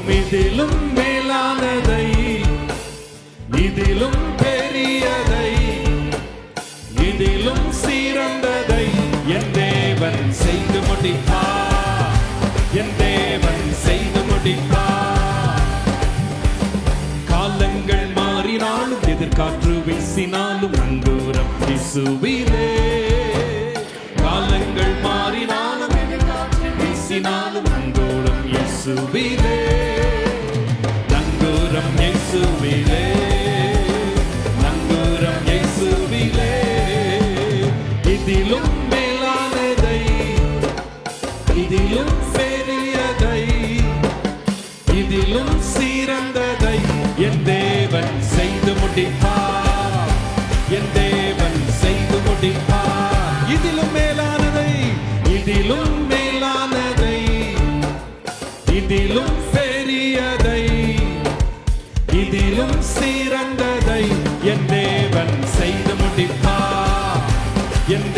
இதிலும் மேலானதை, இதிலும் பெரியதை, இதிலும் சிறந்ததை என் தேவன் செய்து முடிப்பார். என் தேவன் செய்து முடிப்பார். காலங்கள் மாறினாலும், எதிர்காற்று வீசினாலும், நங்கூரம் இயேசுவிலே. காலங்கள் மாறினாலும், எதிர்காற்று வீசினாலும், நங்கூரம் இயேசுவிலே. நங்கூரம் இயேசுவிலே. நங்கூரம் இயேசுவிலே. இதிலும் மேலானதை, இதிலும் பெரியதை, இதிலும் சிறந்ததை என் தேவன் செய்து முடிப்பார். என் தேவன் செய்து முடிப்பார். இதிலும் மேலானதை, இதிலும் மேலானதை, இதிலும் பெரியதை, இதிலும் சிறந்ததை என் தேவன் செய்து முடிப்பார். என்